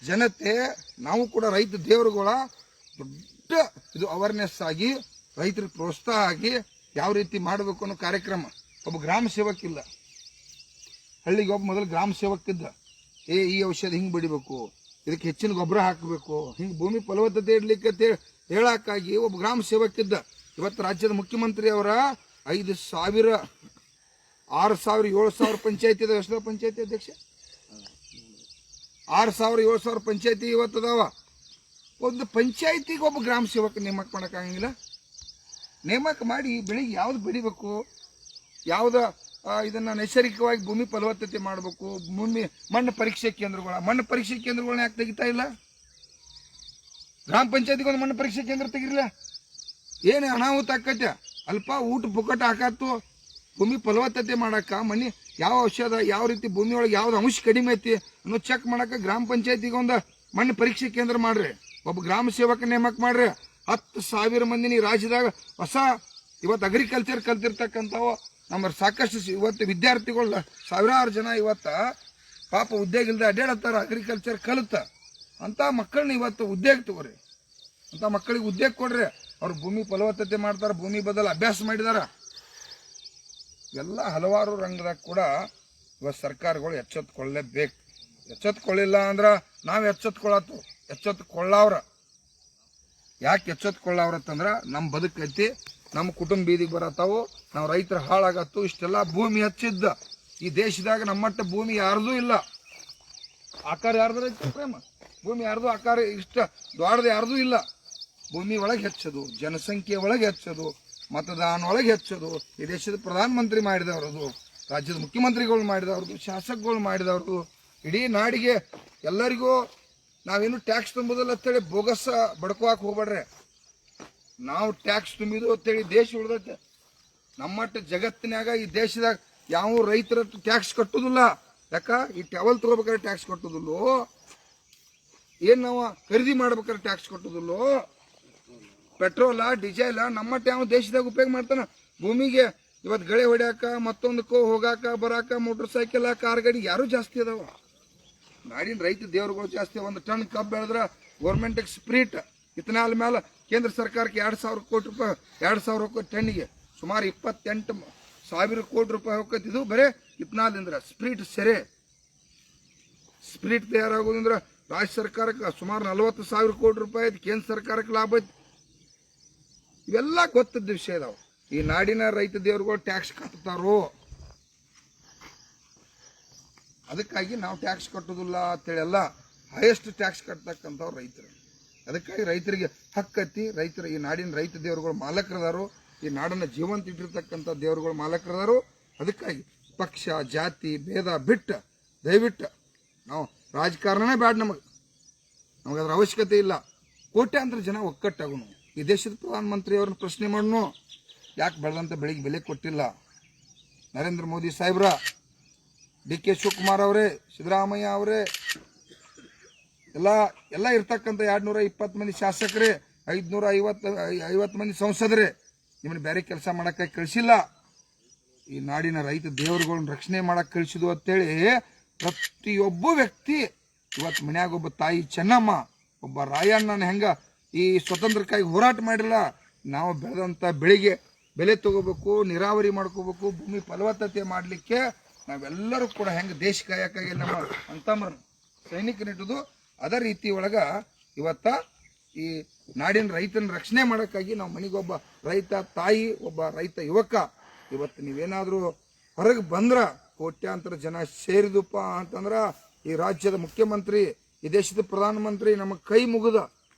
ಜನತೆ ನಾವು ಕೂಡ ರೈತ ದೇವರುಗಳ ದೊಡ್ಡ ಇದು ಅವೇರ್ನೆಸ್ ಆಗಿ ರೈತರಿಗೆ ಪ್ರೋತ್ಸಾಹ ಆಗಿ ಯಾವ ರೀತಿ ಮಾಡಬೇಕು ಅನ್ನೋ ಕಾರ್ಯಕ್ರಮ. ಒಬ್ಬ ಗ್ರಾಮ ಸೇವಕ ಇಲ್ಲ, ಹಳ್ಳಿಗೆ ಒಬ್ಬ ಮೊದಲು ಗ್ರಾಮ ಸೇವಕ ಇದ್ದ. ಈ ಔಷಧ ಹಿಂಗೆ ಬಡಿಬೇಕು, ಇದಕ್ಕೆ ಹೆಚ್ಚಿನ ಗೊಬ್ಬರ ಹಾಕಬೇಕು, ಹಿಂಗೆ ಭೂಮಿ ಫಲವತ್ತತೆ ಇಡ್ಲಿಕ್ಕೆ ಹೇಳಕ್ಕಾಗಿ ಒಬ್ಬ ಗ್ರಾಮ ಸೇವಕ ಇದ್ದ. ಇವತ್ತು ರಾಜ್ಯದ ಮುಖ್ಯಮಂತ್ರಿ ಅವರ 5,000, 6,000, 7,000 ಪಂಚಾಯತಿ ಇದಾವೆ. ಎಷ್ಟು ಪಂಚಾಯತಿ ಅಧ್ಯಕ್ಷ? 6,000, 7,000 ಪಂಚಾಯತಿ ಇವತ್ತು ಅದಾವ. ಒಂದು ಪಂಚಾಯತಿಗೆ ಒಬ್ಬ ಗ್ರಾಮ ಸೇವಕ ನೇಮಕ ಮಾಡೋಕ್ಕಾಗಂಗಿಲ್ಲ. ನೇಮಕ ಮಾಡಿ ಬೆಳಿಗ್ಗೆ ಯಾವ್ದು ಬೆಳಿಬೇಕು, ಯಾವ್ದು ಇದನ್ನ ನೈಸರ್ಗಿಕವಾಗಿ ಭೂಮಿ ಫಲವತ್ತತೆ ಮಾಡಬೇಕು, ಮಣ್ಣು ಪರೀಕ್ಷೆ ಕೇಂದ್ರಗಳನ್ನ ಯಾಕೆ ತೆಗಿತಾ ಇಲ್ಲ? ಗ್ರಾಮ ಪಂಚಾಯತಿಗೆ ಒಂದು ಮಣ್ಣು ಪರೀಕ್ಷೆ ಕೇಂದ್ರ ತೆಗಿರಲಿಲ್ಲ? ಏನು ಅನಾಹುತ ಆಕೈತೆ? ಅಲ್ಪ ಊಟ ಪುಕ್ಕಟ ಹಾಕತ್ತು. ಭೂಮಿ ಫಲವತ್ತತೆ ಮಾಡಕ್ಕ ಮಣ್ಣಿ ಯಾವ ಔಷಧ, ಯಾವ ರೀತಿ ಭೂಮಿ ಒಳಗೆ ಯಾವ್ದು ಅಂಶ ಕಡಿಮೆ ಐತಿ ಅನ್ನೋ ಚೆಕ್ ಮಾಡಕ್ಕೆ ಗ್ರಾಮ ಪಂಚಾಯತಿಗೆ ಒಂದು ಮಣ್ಣು ಪರೀಕ್ಷೆ ಕೇಂದ್ರ ಮಾಡ್ರಿ. ಒಬ್ಬ ಗ್ರಾಮ ಸೇವಕ ನೇಮಕ ಮಾಡ್ರಿ. 10,000 ಮಂದಿನಿ ರಾಜ್ಯದಾಗ ಹೊಸ ಇವತ್ತು ಅಗ್ರಿಕಲ್ಚರ್ ಕಲ್ತಿರ್ತಕ್ಕಂಥವು ನಮ್ಮ ಸಾಕಷ್ಟು ಇವತ್ತು ವಿದ್ಯಾರ್ಥಿಗಳು ಸಾವಿರಾರು ಜನ ಇವತ್ತ ಪಾಪ ಉದ್ಯೋಗ ಇಲ್ಲದೆ ಅಡ್ಡಾಡತ್ತಾರ. ಅಗ್ರಿಕಲ್ಚರ್ ಕಲಿತ ಅಂತ ಮಕ್ಕಳನ್ನ ಇವತ್ತು ಉದ್ಯೋಗ ತಗೋರಿ, ಅಂತ ಮಕ್ಕಳಿಗೆ ಉದ್ಯೋಗ ಕೊಡ್ರಿ. ಅವ್ರು ಭೂಮಿ ಫಲವತ್ತತೆ ಮಾಡ್ತಾರ, ಭೂಮಿ ಬದಲು ಅಭ್ಯಾಸ ಮಾಡಿದಾರ. ಎಲ್ಲ ಹಲವಾರು ರಂಗದಾಗ ಕೂಡ ಇವತ್ತು ಸರ್ಕಾರಗಳು ಎಚ್ಚೆತ್ಕೊಳ್ಳೇಬೇಕು. ಎಚ್ಚೆತ್ಕೊಳ್ಳಿಲ್ಲ ಅಂದ್ರ ನಾವು ಎಚ್ಚೆತ್ಕೊಳ್ಳವ್ರ. ಯಾಕೆ ಎಚ್ಚೆತ್ಕೊಳ್ಳವ್ರತ್ತಂದ್ರ ನಮ್ಮ ಬದುಕೈತಿ, ನಮ್ಮ ಕುಟುಂಬ ಬೀದಿಗೆ ಬರತ್ತಾವು, ನಾವು ರೈತರ ಹಾಳಾಗತ್ತು. ಇಷ್ಟೆಲ್ಲ ಭೂಮಿ ಹಚ್ಚಿದ್ದ ಈ ದೇಶದಾಗ ನಮ್ಮಟ್ಟ ಭೂಮಿ ಯಾರ್ದೂ ಇಲ್ಲ. ಆಕಾರ ಯಾರ್ದು ಐತಿ ಪ್ರೇಮ? ಭೂಮಿ ಯಾರ್ದು ಆಕಾರ ಇಷ್ಟ ದೊಡ್ಡದು ಯಾರ್ದೂ ಇಲ್ಲ. ಭೂಮಿ ಒಳಗೆ ಹೆಚ್ಚೋದು, ಜನಸಂಖ್ಯೆ ಒಳಗೆ ಹೆಚ್ಚೋದು, ಮತದಾನ ಒಳಗೆ ಹೆಚ್ಚೋದು ಈ ದೇಶದ ಪ್ರಧಾನಮಂತ್ರಿ ಮಾಡಿದವ್ರದು, ರಾಜ್ಯದ ಮುಖ್ಯಮಂತ್ರಿಗಳು ಮಾಡಿದವ್ರದು, ಶಾಸಕಗಳು ಮಾಡಿದವ್ರದು. ಇಡೀ ನಾಡಿಗೆ ಎಲ್ಲರಿಗೂ ನಾವೇನು ಟ್ಯಾಕ್ಸ್ ತುಂಬೋದಿಲ್ಲ ಅಂತೇಳಿ ಬೋಗಸ್ ಬಡ್ಕೋಕ್ ಹೋಗ್ಬೇಡ್ರೆ. ನಾವು ಟ್ಯಾಕ್ಸ್ ತುಂಬಿದು ಅಂತೇಳಿ ದೇಶ ಉಳ್ದೈತೆ. ನಮ್ಮಟ್ಟ ಜಗತ್ತಿನಾಗ ಈ ದೇಶದಾಗ ಯಾವ ರೈತರ ಟ್ಯಾಕ್ಸ್ ಕಟ್ಟುದಿಲ್ಲ. ಯಾಕ? ಈ ಟವಲ್ ತಗೋಬೇಕಾದ್ರೆ ಟ್ಯಾಕ್ಸ್ ಕಟ್ಟುದಿಲ್ಲೋ, ಏನ್ ನಾವು ಖರೀದಿ ಮಾಡ್ಬೇಕಾದ್ರೆ ಟ್ಯಾಕ್ಸ್ ಕಟ್ಟುದಿಲ್ಲೋ, ಪೆಟ್ರೋಲ ಡೀಸೆಲ್ ನಮ್ಮಟ್ಟ ಯಾವ ದೇಶದಾಗ ಉಪಯೋಗ ಮಾಡ್ತಾನ. ಭೂಮಿಗೆ ಇವತ್ತು ಗಳೆ ಹೊಡ್ಯಾಕ, ಮತ್ತೊಂದಕ್ಕೂ ಹೋಗಾಕ ಬರಾಕ, ಮೋಟರ್ ಸೈಕಲ್, ಕಾರ್ ಗಾಡಿ ಯಾರು ಜಾಸ್ತಿ ಅದಾವ. ನಾಡಿನ ರೈತ ದೇವರುಗಳು ಜಾಸ್ತಿ. ಒಂದು ಟನ್ ಕಬ್ಬು ಬೆಳೆದ್ರ ಗೌರ್ಮೆಂಟ್ ಸ್ಪ್ರೀಟ್ ಇಥನಾಲ್ ಮೇಲೆ ಕೇಂದ್ರ ಸರ್ಕಾರಕ್ಕೆ 2,000 ಕೋಟಿ ರೂಪಾಯಿ, 2,000 ಟನ್ನಿಗೆ ಸುಮಾರು 28,000 ಕೋಟಿ ರೂಪಾಯಿ ಹೋಗ್ತಿದ್ದು ಬರೇ ಇಥನಾಲಿಂದ್ರ. ಸ್ಪ್ರೀಟ್ ಸೆರೆ ಸ್ಪ್ರೀಟ್ ತಯಾರಾಗೋದ್ರಿಂದ ರಾಜ್ಯ ಸರ್ಕಾರಕ್ಕೆ ಸುಮಾರು 40,000 ಕೋಟಿ ರೂಪಾಯಿ ಐತಿ, ಕೇಂದ್ರ ಸರ್ಕಾರಕ್ಕೆ ಲಾಭ ಐತಿ. ಇವೆಲ್ಲ ಗೊತ್ತಿದ್ದ ವಿಷಯ ಇದಾವೆ. ಈ ನಾಡಿನ ರೈತ ದೇವರುಗಳು ಟ್ಯಾಕ್ಸ್ ಕಟ್ತಾರೋ, ಅದಕ್ಕಾಗಿ ನಾವು ಟ್ಯಾಕ್ಸ್ ಕಟ್ಟೋದಿಲ್ಲ ಅಂತೇಳಿ ಎಲ್ಲ ಹೈಯೆಸ್ಟ್ ಟ್ಯಾಕ್ಸ್ ಕಟ್ತಕ್ಕಂಥವ್ರು ರೈತರು. ಅದಕ್ಕಾಗಿ ರೈತರಿಗೆ ಹಕ್ಕತ್ತಿ, ರೈತರ ಈ ನಾಡಿನ ರೈತ ದೇವರುಗಳು ಮಾಲಕರದಾರು, ಈ ನಾಡನ್ನ ಜೀವಂತ ಇಟ್ಟಿರ್ತಕ್ಕಂಥ ದೇವರುಗಳು ಮಾಲಕರದಾರು. ಅದಕ್ಕಾಗಿ ಪಕ್ಷ ಜಾತಿ ಭೇದ ಬಿಟ್ಟು ದಯವಿಟ್ಟು ನಾವು ರಾಜಕಾರಣನೇ ಬೇಡ, ನಮಗದ್ರ ಅವಶ್ಯಕತೆ ಇಲ್ಲ. ಕೋಟ್ಯಾಂತರ ಜನ ಒಕ್ಕಟ್ಟಾಗುನು. ಈ ದೇಶದ ಪ್ರಧಾನಮಂತ್ರಿ ಅವ್ರನ್ನ ಪ್ರಶ್ನೆ ಮಾಡೋಣ, ಯಾಕೆ ಬೆಳೆದಂತ ಬೆಳೆಗೆ ಬೆಲೆ ಕೊಟ್ಟಿಲ್ಲ? ನರೇಂದ್ರ ಮೋದಿ ಸಾಹೇಬ್ರ, DK ಶಿವಕುಮಾರ್ ಅವರೇ, ಸಿದ್ದರಾಮಯ್ಯ ಅವರೇ, ಎಲ್ಲ ಇರ್ತಕ್ಕಂಥ 220 ಮಂದಿ ಶಾಸಕರೇ, 550 ಮಂದಿ ಸಂಸದರೇ, ನಿಮ್ಮನ್ನ ಬೇರೆ ಕೆಲಸ ಮಾಡಕ್ಕೆ ಕಳಿಸಿಲ್ಲ. ಈ ನಾಡಿನ ರೈತ ದೇವರುಗಳನ್ನ ರಕ್ಷಣೆ ಮಾಡಕ್ ಕಳಿಸಿದ್ವು ಅಂತೇಳಿ ಪ್ರತಿಯೊಬ್ಬ ವ್ಯಕ್ತಿ ಇವತ್ತು ಮನ್ಯಾಗ ಒಬ್ಬ ತಾಯಿ ಚೆನ್ನಮ್ಮ, ಒಬ್ಬ ರಾಯಣ್ಣನ ಹೆಂಗ ಈ ಸ್ವತಂತ್ರಕ್ಕಾಗಿ ಹೋರಾಟ ಮಾಡಿಲ್ಲ. ನಾವು ಬೆಳೆದಂಥ ಬೆಳೆಗೆ ಬೆಲೆ ತಗೋಬೇಕು, ನೀರಾವರಿ ಮಾಡ್ಕೋಬೇಕು, ಭೂಮಿ ಫಲವತ್ತತೆ ಮಾಡಲಿಕ್ಕೆ ನಾವೆಲ್ಲರೂ ಕೂಡ ಹೆಂಗೆ ದೇಶ ಕಾಯಕ್ಕಾಗಿ ನಮ್ಮ ಅಂತಮ್ರ ಸೈನಿಕರಿಟ್ಟದು ಅದೇ ರೀತಿ ಒಳಗ ಇವತ್ತ ಈ ನಾಡಿನ ರೈತನ ರಕ್ಷಣೆ ಮಾಡೋಕ್ಕಾಗಿ ನಾವು ಮನೆಗೊಬ್ಬ ರೈತ ತಾಯಿ, ಒಬ್ಬ ರೈತ ಯುವಕ ಇವತ್ತು ನೀವೇನಾದರೂ ಹೊರಗೆ ಬಂದ್ರ ಕೋಟ್ಯಾಂತರ ಜನ ಸೇರಿದಪ್ಪ ಅಂತಂದ್ರ ಈ ರಾಜ್ಯದ ಮುಖ್ಯಮಂತ್ರಿ, ಈ ದೇಶದ ಪ್ರಧಾನಮಂತ್ರಿ ನಮ್ಮ ಕೈ ಮುಗಿದ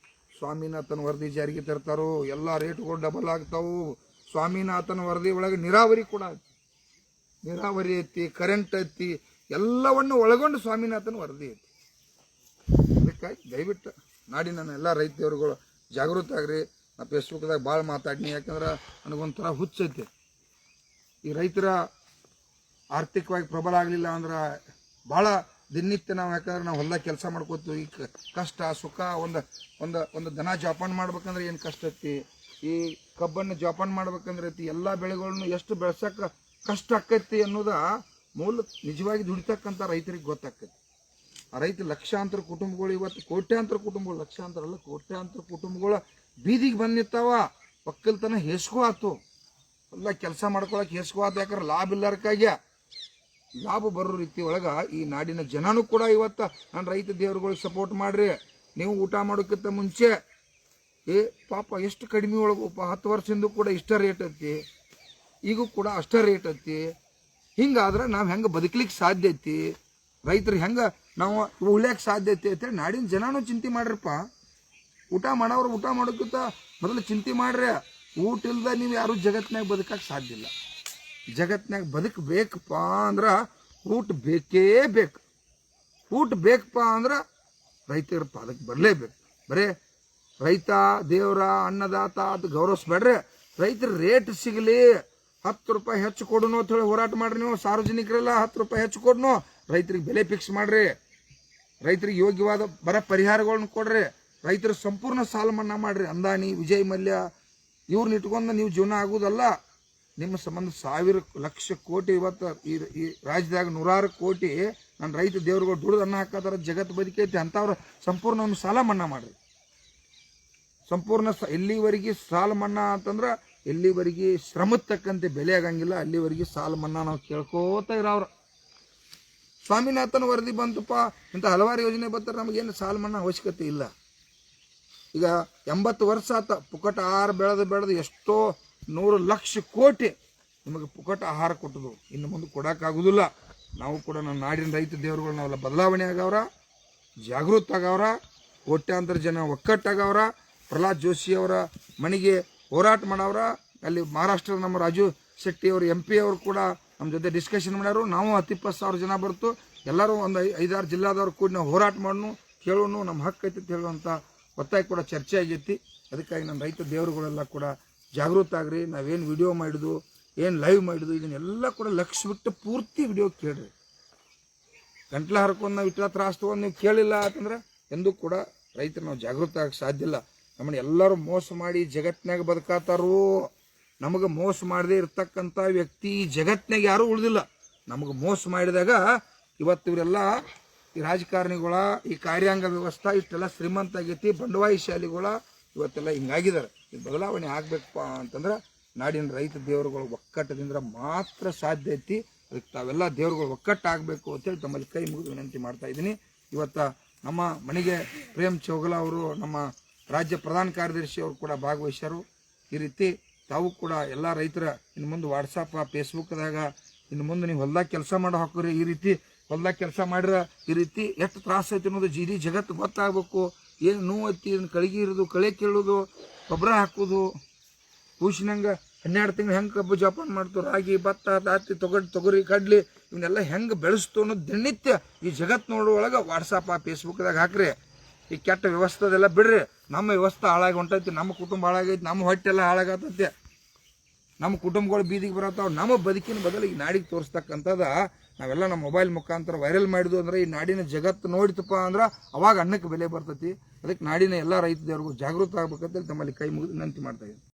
ಸ್ವಾಮಿನಾಥನ್ ವರದಿ ಜಾರಿಗೆ ತರ್ತಾರೋ, ಎಲ್ಲ ರೇಟ್ಗಳು ಡಬಲ್ ಆಗ್ತಾವು. ಸ್ವಾಮಿನಾಥನ್ ವರದಿ ಒಳಗೆ ನೀರಾವರಿ ಕೂಡ ಐತಿ, ನೀರಾವರಿ ಐತಿ, ಕರೆಂಟ್ ಐತಿ, ಎಲ್ಲವನ್ನು ಒಳಗೊಂಡು ಸ್ವಾಮಿನಾಥನ್ ವರದಿ ಐತಿ. ಅದಕ್ಕಾಗಿ ದಯವಿಟ್ಟು ನಾಡಿನ ಎಲ್ಲ ರೈತ ದೇವರುಗಳು ಜಾಗೃತ ಆಗ್ರಿ. ನಾ ಫೇಸ್ಬುಕ್ದಾಗ ಭಾಳ ಮಾತಾಡಿನಿ, ಯಾಕಂದ್ರೆ ನನಗೊಂಥರ ಹುಚ್ಚೈತಿ. ಈ ರೈತರ ಆರ್ಥಿಕವಾಗಿ ಪ್ರಬಲ ಆಗಲಿಲ್ಲ ಅಂದ್ರೆ ಭಾಳ ದಿನನಿತ್ಯ ನಾವು, ಯಾಕಂದ್ರೆ ನಾವು ಹೊಲ್ದಾಗ ಕೆಲಸ ಮಾಡ್ಕೋತೀವಿ. ಈ ಕಷ್ಟ ಸುಖ ಒಂದು ದನ ಜೋಪಾನ ಮಾಡ್ಬೇಕಂದ್ರೆ ಏನು ಕಷ್ಟ ಐತಿ, ಈ ಕಬ್ಬನ್ನು ಜೋಪಾನ ಮಾಡ್ಬೇಕಂದ್ರೆ ಐತಿ, ಎಲ್ಲ ಬೆಳೆಗಳನ್ನು ಎಷ್ಟು ಬೆಳ್ಸಕ್ಕೆ ಕಷ್ಟ ಆಕೈತಿ ಅನ್ನೋದ ಮೂಲ ನಿಜವಾಗಿ ದುಡಿತಕ್ಕಂಥ ರೈತರಿಗೆ ಗೊತ್ತಾಕೈತಿ. ಆ ರೈತ ಲಕ್ಷಾಂತರ ಕುಟುಂಬಗಳು ಇವತ್ತು ಕೋಟ್ಯಾಂತರ ಕುಟುಂಬಗಳು, ಲಕ್ಷಾಂತರ ಅಲ್ಲ ಕೋಟ್ಯಾಂತರ ಕುಟುಂಬಗಳು ಬೀದಿಗೆ ಬಂದು ನಿಂತಾವ. ಒಕ್ಕಲ್ತನ ಹೇಸ್ಕೋ ಆತು, ಎಲ್ಲ ಕೆಲಸ ಮಾಡ್ಕೊಳಕ್ಕೆ ಹೇಸ್ಕೋ ಆತು. ಯಾಕಂದ್ರೆ ಲಾಭ ಇಲ್ಲಾರಕ್ಕಾಗ್ಯ ಲಾಭ ಬರೋ ರೀತಿ ಒಳಗ ಈ ನಾಡಿನ ಜನನೂ ಕೂಡ ಇವತ್ತು ನಾನು ರೈತ ದೇವ್ರುಗಳಿಗೆ ಸಪೋರ್ಟ್ ಮಾಡ್ರಿ. ನೀವು ಊಟ ಮಾಡೋಕ್ಕಿಂತ ಮುಂಚೆ ಪಾಪ ಎಷ್ಟು ಕಡಿಮೆ ಒಳಗಪ್ಪ, 10 ವರ್ಷದಿಂದ ಕೂಡ ಇಷ್ಟ ರೇಟ್ ಐತಿ, ಈಗೂ ಕೂಡ ಅಷ್ಟ ರೇಟ್ ಐತಿ. ಹಿಂಗಾದ್ರೆ ನಾವು ಹೆಂಗೆ ಬದುಕಲಿಕ್ಕೆ ಸಾಧ್ಯ ಐತಿ, ರೈತರು ಹೆಂಗೆ ನಾವು ಉಳ್ಯಾಕೆ ಸಾಧ್ಯ ಐತಿ ಅಂತೇಳಿ ನಾಡಿನ ಜನನೂ ಚಿಂತೆ ಮಾಡ್ರಪ್ಪ. ಊಟ ಮಾಡೋರು ಊಟ ಮಾಡೋಕ್ಕಿಂತ ಮೊದಲು ಚಿಂತೆ ಮಾಡ್ರಿ. ಊಟ ಇಲ್ದ ನೀವು ಯಾರು ಜಗತ್ತಿನಾಗ ಬದುಕಕ್ಕೆ ಸಾಧ್ಯ ಇಲ್ಲ. ಜಗತ್ತಿನಾಗ ಬದುಕಬೇಕಪ್ಪ ಅಂದ್ರೆ ಊಟ ಬೇಕೇ ಬೇಕು. ಊಟ ಬೇಕಪ್ಪ ಅಂದ್ರೆ ರೈತರಪ್ಪ ಅದಕ್ಕೆ ಬರಲೇಬೇಕು. ಬರೇ ರೈತ ದೇವರ ಅನ್ನದಾತ ಅದು ಗೌರವಿಸ್ಬೇಡ್ರಿ. ರೈತರ ರೇಟ್ ಸಿಗಲಿ, 10 ರೂಪಾಯಿ ಹೆಚ್ಚು ಕೊಡೋನು ಅಂತ ಹೇಳಿ ಹೋರಾಟ ಮಾಡ್ರಿ. ನೀವು ಸಾರ್ವಜನಿಕರೆಲ್ಲ 10 ರೂಪಾಯಿ ಹೆಚ್ಚು ಕೊಡ್ನು, ರೈತರಿಗೆ ಬೆಲೆ ಫಿಕ್ಸ್ ಮಾಡ್ರಿ, ರೈತರಿಗೆ ಯೋಗ್ಯವಾದ ಬರ ಪರಿಹಾರಗಳನ್ನ ಕೊಡ್ರಿ, ರೈತರ ಸಂಪೂರ್ಣ ಸಾಲ ಮನ್ನಾ ಮಾಡ್ರಿ. ಅಂದಾನಿ, ವಿಜಯ್ ಮಲ್ಯ ಇವ್ರನ್ನ ಇಟ್ಕೊಂಡು ನೀವು ಜೀವನ ಆಗೋದಲ್ಲ. ನಿಮ್ಮ ಸಂಬಂಧ 1000 ಲಕ್ಷ ಕೋಟಿ ಇವತ್ತು ಈ ರಾಜ್ಯದಾಗ 100 ಕೋಟಿ ನನ್ನ ರೈತ ದೇವ್ರುಗಳು ದುಡಿದು ಅನ್ನ ಹಾಕತ್ತಾರ, ಜಗತ್ತು ಬದುಕೈತಿ. ಅಂಥವ್ರ ಸಂಪೂರ್ಣ ಒಂದು ಸಾಲ ಮನ್ನಾ ಮಾಡ್ರಿ. ಸಂಪೂರ್ಣ ಎಲ್ಲಿವರೆಗೆ ಸಾಲ ಮನ್ನಾ ಅಂತಂದ್ರೆ ಎಲ್ಲಿವರೆಗೆ ಶ್ರಮದ ತಕ್ಕಂತೆ ಬೆಲೆ ಆಗಂಗಿಲ್ಲ, ಅಲ್ಲಿವರೆಗೆ ಸಾಲ ಮನ್ನಾ ನಾವು ಕೇಳ್ಕೋತಾ ಇರೋವ್ರ. ಸ್ವಾಮಿನಾಥನ್ ವರದಿ ಬಂತಪ್ಪ, ಇಂಥ ಹಲವಾರು ಯೋಜನೆ ಬರ್ತಾರೆ, ನಮಗೇನು ಸಾಲ ಮನ್ನಾ ಅವಶ್ಯಕತೆ ಇಲ್ಲ. ಈಗ 80 ವರ್ಷ ಆತ ಪುಕ್ಕಟ ಆಹಾರ ಬೆಳೆದು ಎಷ್ಟೋ 100 ಲಕ್ಷ ಕೋಟಿ ನಿಮಗೆ ಪುಕ್ಕಟ ಆಹಾರ ಕೊಟ್ಟದು. ಇನ್ನು ಮುಂದೆ ಕೊಡೋಕ್ಕಾಗೋದಿಲ್ಲ. ನಾವು ಕೂಡ ನನ್ನ ನಾಡಿನ ರೈತ ದೇವರುಗಳು ನಾವೆಲ್ಲ ಬದಲಾವಣೆ ಆಗವ್ರ, ಜಾಗೃತ ಆಗವ್ರ, ಕೋಟ್ಯಾಂತರ ಜನ ಒಕ್ಕಟ್ಟಾಗವ್ರ. ಪ್ರಹ್ಲಾದ್ ಜೋಶಿ ಅವರ ಮನೆಗೆ ಹೋರಾಟ ಮಾಡವ್ರ. ಅಲ್ಲಿ ಮಹಾರಾಷ್ಟ್ರದ ನಮ್ಮ ರಾಜು ಶೆಟ್ಟಿ ಅವರು MP ಅವರು ಕೂಡ ನಮ್ಮ ಜೊತೆ ಡಿಸ್ಕಷನ್ ಮಾಡ್ಯಾರು. ನಾವು 10-20 ಜನ ಬರ್ತು, ಎಲ್ಲರೂ ಒಂದು 5-6 ಜಿಲ್ಲಾದವ್ರು ಕೂಡ ನಾವು ಹೋರಾಟ ಮಾಡೋನು, ಕೇಳೋನು, ನಮ್ಮ ಹಕ್ಕು ಐತಿ ಅಂತ ಹೇಳುವಂಥ ಒತ್ತಾಯ ಕೂಡ ಚರ್ಚೆ ಆಗೈತಿ. ಅದಕ್ಕಾಗಿ ನಮ್ಮ ರೈತ ದೇವರುಗಳೆಲ್ಲ ಕೂಡ ಜಾಗೃತ ಆಗ್ರಿ. ನಾವೇನು ವಿಡಿಯೋ ಮಾಡಿದ್ದು, ಏನು ಲೈವ್ ಮಾಡಿದ್ದು, ಇದನ್ನೆಲ್ಲ ಕೂಡ ಲಕ್ಷ ಬಿಟ್ಟು ಪೂರ್ತಿ ವಿಡಿಯೋ ಕೇಳ್ರಿ. ಗಂಟ್ಲ ಹರ್ಕೊಂಡು ನಾವು ಇಟ್ಟ ತ್ರಾಸ ತೊಗೊಂಡು ನೀವು ಕೇಳಿಲ್ಲ ಅಂತಂದ್ರೆ ಎಂದೂ ಕೂಡ ರೈತರು ನಾವು ಜಾಗೃತ ಆಗಕ್ಕೆ ಸಾಧ್ಯ ಇಲ್ಲ. ನಮ್ಮನ್ನ ಎಲ್ಲರೂ ಮೋಸ ಮಾಡಿ ಜಗತ್ತಿನಾಗ ಬದುಕಾತಾರೋ. ನಮಗೆ ಮೋಸ ಮಾಡದೆ ಇರ್ತಕ್ಕಂಥ ವ್ಯಕ್ತಿ ಜಗತ್ತಿನಾಗ ಯಾರೂ ಉಳಿದಿಲ್ಲ. ನಮಗೆ ಮೋಸ ಮಾಡಿದಾಗ ಇವತ್ತು ಇವರೆಲ್ಲ ಈ ರಾಜಕಾರಣಿಗಳ ಈ ಕಾರ್ಯಾಂಗ ವ್ಯವಸ್ಥೆ ಇಷ್ಟೆಲ್ಲ ಶ್ರೀಮಂತ ಆಗೈತಿ. ಬಂಡವಾಳಶಾಲಿಗಳ ಇವತ್ತೆಲ್ಲ ಹಿಂಗಾಗಿದ್ದಾರೆ. ಇದು ಬದಲಾವಣೆ ಆಗ್ಬೇಕಪ್ಪ ಅಂತಂದ್ರೆ ನಾಡಿನ ರೈತ ದೇವರುಗಳು ಒಕ್ಕಟ್ಟದಿಂದ ಮಾತ್ರ ಸಾಧ್ಯ ಐತಿ. ಅದಕ್ಕೆ ತಾವೆಲ್ಲ ದೇವರುಗಳು ಒಕ್ಕಟ್ಟಾಗಬೇಕು ಅಂತೇಳಿ ತಮ್ಮಲ್ಲಿ ಕೈ ಮುಗಿದು ವಿನಂತಿ ಮಾಡ್ತಾ ಇದ್ದೀನಿ. ಇವತ್ತು ನಮ್ಮ ಮನೆಗೆ ಪ್ರೇಮ್ ಚೌಗಲ ಅವರು, ನಮ್ಮ ರಾಜ್ಯ ಪ್ರಧಾನ ಕಾರ್ಯದರ್ಶಿ ಅವರು ಕೂಡ ಭಾಗವಹಿಸ್ಯಾರು. ಈ ರೀತಿ ತಾವು ಕೂಡ ಎಲ್ಲ ರೈತರ ಇನ್ನು ಮುಂದೆ ವಾಟ್ಸಪ್ ಫೇಸ್ಬುಕ್ದಾಗ ಇನ್ನು ಮುಂದೆ ನೀವು ಹೊಲ್ದಾಗ ಕೆಲಸ ಮಾಡೋ ಹಾಕೋರಿ. ಈ ರೀತಿ ಹೊಲ್ದಾಗ ಕೆಲಸ ಮಾಡಿದ್ರೆ ಈ ರೀತಿ ಎಷ್ಟು ತ್ರಾಸ ಐತಿ ಅನ್ನೋದು ಇಡೀ ಜಗತ್ತು ಗೊತ್ತಾಗಬೇಕು. ಏನು ನೋವು ಐತಿ, ಕಳಿಗೆ ಇರೋದು, ಕಳೆ ಕೀಳೋದು, ಗೊಬ್ಬರ ಹಾಕೋದು, ಕೂಸಿನಂಗೆ 12 ತಿಂಗಳು ಹೆಂಗೆ ಕಬ್ಬು ಜೋಪಾನ ಮಾಡ್ತು, ರಾಗಿ, ಭತ್ತ, ಹತ್ತಿ, ತೊಗರಿ, ಕಡ್ಲಿ ಇವನ್ನೆಲ್ಲ ಹೆಂಗೆ ಬೆಳೆಸ್ತು ಅನ್ನೋದು ದಿನನಿತ್ಯ ಈ ಜಗತ್ತು ನೋಡುವೊಳಗೆ ವಾಟ್ಸಪ್ ಫೇಸ್ಬುಕ್ದಾಗ ಹಾಕ್ರಿ. ಈ ಕೆಟ್ಟ ವ್ಯವಸ್ಥೆದೆಲ್ಲ ಬಿಡ್ರಿ. ನಮ್ಮ ವ್ಯವಸ್ಥೆ ಹಾಳಾಗಿ ಹೊಂಟೈತಿ, ನಮ್ಮ ಕುಟುಂಬ ಹಾಳಾಗೈತಿ, ನಮ್ಮ ಹೊಟ್ಟೆಲ್ಲ ಹಾಳಾಗತ್ತೈತೆ, ನಮ್ಮ ಕುಟುಂಬಗಳು ಬೀದಿಗೆ ಬರತ್ತಾವ. ನಮ್ಮ ಬದುಕಿನ ಬದಲು ಈ ನಾಡಿಗೆ ತೋರಿಸ್ತಕ್ಕಂಥದ್ದು ನಾವೆಲ್ಲ ನಮ್ಮ ಮೊಬೈಲ್ ಮುಖಾಂತರ ವೈರಲ್ ಮಾಡಿದ್ವು ಅಂದ್ರೆ ಈ ನಾಡಿನ ಜಗತ್ತು ನೋಡಿತಪ್ಪ ಅಂದ್ರೆ ಅವಾಗ ಅನ್ನಕ್ಕೆ ಬೆಲೆ ಬರ್ತೈತಿ. ಅದಕ್ಕೆ ನಾಡಿನ ಎಲ್ಲ ರೈತ ದೇವರಿಗೂ ಜಾಗೃತ ಆಗ್ಬೇಕಂತೇಳಿ ತಮ್ಮಲ್ಲಿ ಕೈ ಮುಗಿದು ವಿನಂತಿ ಮಾಡ್ತಾ ಇದ್ದೀನಿ.